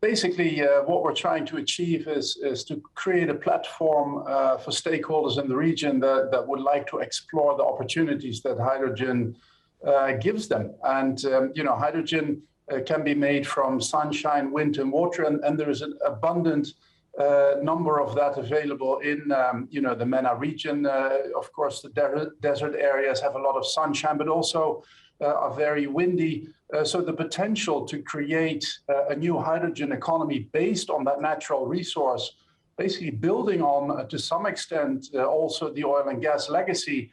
Basically, what we're trying to achieve is to create a platform for stakeholders in the region that would like to explore the opportunities that hydrogen gives them. And, hydrogen can be made from sunshine, wind, and water, and there is an abundant number of that available in, the MENA region. Of course, the desert areas have a lot of sunshine, but also are very windy. So the potential to create a new hydrogen economy based on that natural resource, basically building on, to some extent, also the oil and gas legacy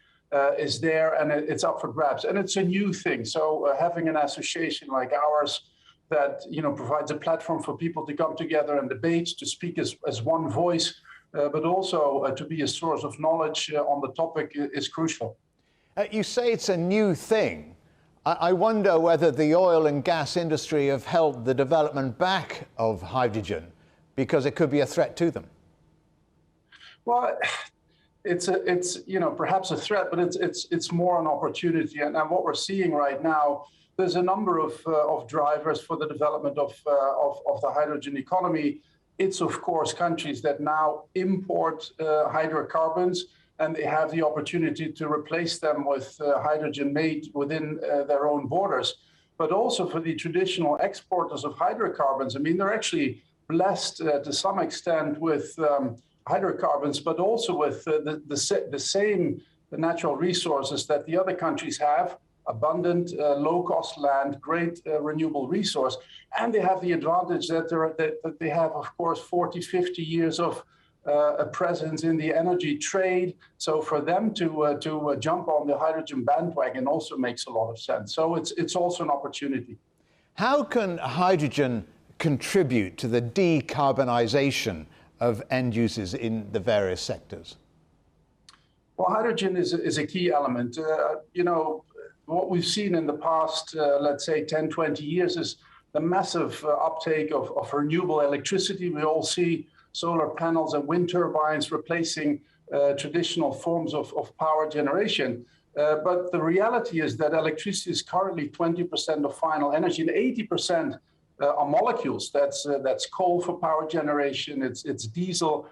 is there, and it's up for grabs. And it's a new thing. So having an association like ours that provides a platform for people to come together and debate, to speak as one voice, but also to be a source of knowledge on the topic is crucial. You say it's a new thing. I wonder whether the oil and gas industry have held the development back of hydrogen because it could be a threat to them. Well, it's perhaps a threat, but it's more an opportunity. And what we're seeing right now, there's a number of drivers for the development of the hydrogen economy. It's, of course, countries that now import hydrocarbons, and they have the opportunity to replace them with hydrogen made within their own borders. But also for the traditional exporters of hydrocarbons, I mean, they're actually blessed to some extent with hydrocarbons, but also with the same natural resources that the other countries have: abundant, low-cost land, great renewable resource. And they have the advantage that they have, of course, 40, 50 years of a presence in the energy trade. So for them to jump on the hydrogen bandwagon also makes a lot of sense. So it's also an opportunity. How can hydrogen contribute to the decarbonization of end users in the various sectors? Well, hydrogen is a key element. What we've seen in the past, let's say 10, 20 years is the massive uptake of renewable electricity. We all see solar panels and wind turbines replacing traditional forms of power generation. But the reality is that electricity is currently 20% of final energy, and 80% are molecules. That's coal for power generation, it's diesel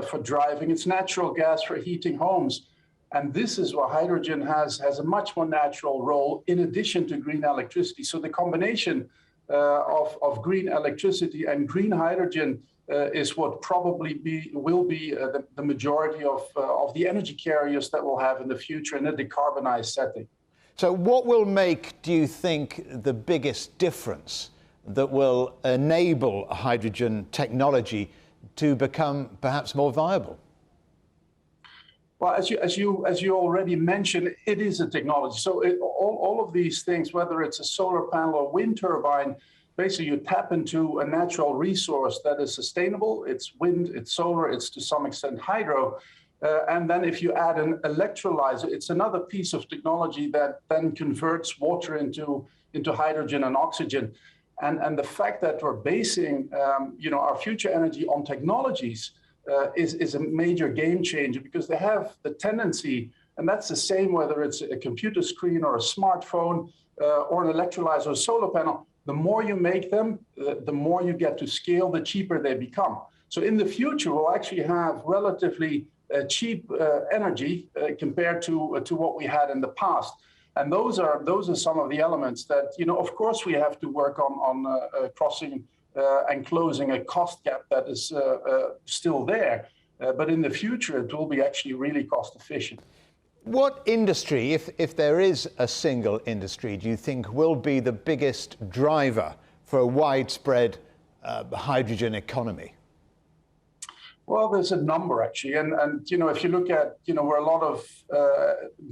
for driving, it's natural gas for heating homes. And this is where hydrogen has a much more natural role in addition to green electricity. So the combination of green electricity and green hydrogen is what probably will be the majority of the energy carriers that we'll have in the future in a decarbonized setting. So what will make, do you think, the biggest difference that will enable hydrogen technology to become perhaps more viable? Well, as you already mentioned, it is a technology. So all of these things, whether it's a solar panel or wind turbine, basically you tap into a natural resource that is sustainable. It's wind, it's solar, it's to some extent hydro. And then if you add an electrolyzer, it's another piece of technology that then converts water into hydrogen and oxygen. And the fact that we're basing our future energy on technologies is a major game changer, because they have the tendency, and that's the same whether it's a computer screen or a smartphone or an electrolyzer or a solar panel. The more you make them, the more you get to scale, the cheaper they become. So in the future, we'll actually have relatively cheap energy compared to what we had in the past. And those are some of the elements that, of course, we have to work on crossing and closing a cost gap that is still there. But in the future, it will be actually really cost efficient. What industry, if there is a single industry, do you think will be the biggest driver for a widespread hydrogen economy? Well, there's a number actually, and if you look at where a lot of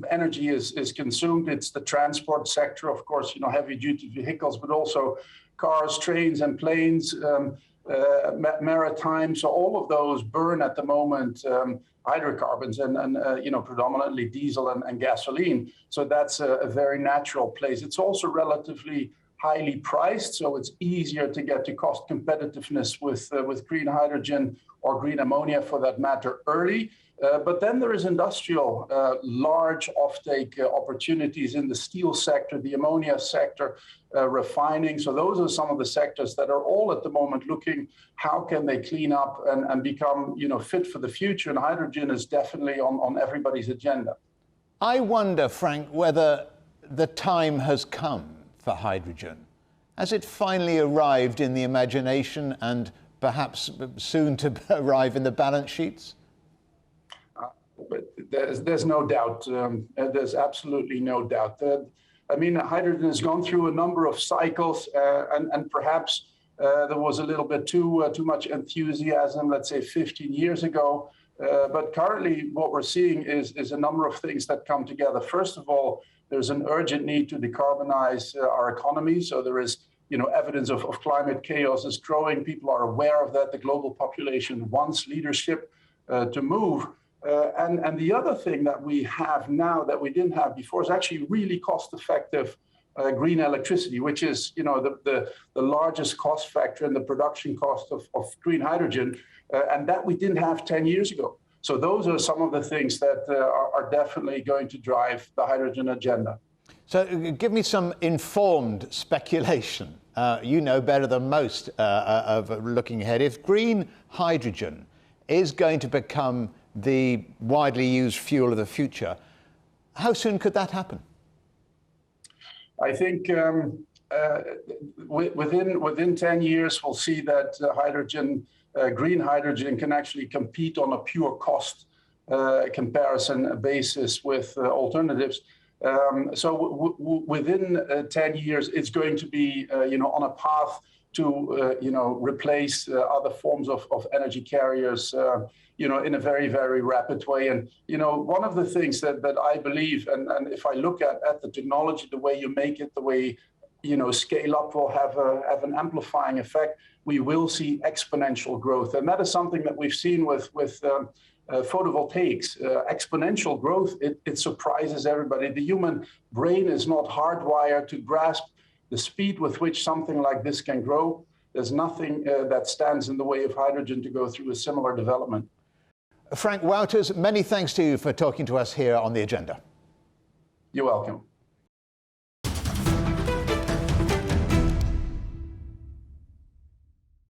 energy is consumed, it's the transport sector, of course, heavy duty vehicles, but also cars, trains, and planes, maritime. So all of those burn at the moment hydrocarbons and predominantly diesel and gasoline. So that's a very natural place. It's also relatively highly priced, so it's easier to get to cost competitiveness with green hydrogen or green ammonia for that matter early. But then there is industrial, large offtake opportunities in the steel sector, the ammonia sector, refining. So those are some of the sectors that are all at the moment looking how can they clean up and become fit for the future. And hydrogen is definitely on everybody's agenda. I wonder, Frank, whether the time has come for hydrogen. Has it finally arrived in the imagination and perhaps soon to arrive in the balance sheets? But there's no doubt. There's absolutely no doubt. I mean, hydrogen has gone through a number of cycles, and perhaps there was a little bit too much enthusiasm, let's say 15 years ago. But currently, what we're seeing is a number of things that come together. First of all, there's an urgent need to decarbonize our economy. So there is, evidence of climate chaos is growing. People are aware of that. The global population wants leadership to move. And the other thing that we have now that we didn't have before is actually really cost-effective green electricity, which is the largest cost factor in the production cost of green hydrogen, and that we didn't have 10 years ago. So those are some of the things that are definitely going to drive the hydrogen agenda. So give me some informed speculation. You know better than most of looking ahead. If green hydrogen is going to become the widely used fuel of the future, how soon could that happen? I think within 10 years, we'll see that green hydrogen can actually compete on a pure cost comparison basis with alternatives. So within 10 years, it's going to be on a path to replace other forms of energy carriers in a very, very rapid way. And one of the things that I believe, and if I look at the technology, the way you make it, the way scale up will have an amplifying effect, we will see exponential growth. And that is something that we've seen with photovoltaics. Exponential growth, it surprises everybody. The human brain is not hardwired to grasp the speed with which something like this can grow. There's nothing that stands in the way of hydrogen to go through a similar development. Frank Wouters, many thanks to you for talking to us here on The Agenda. You're welcome.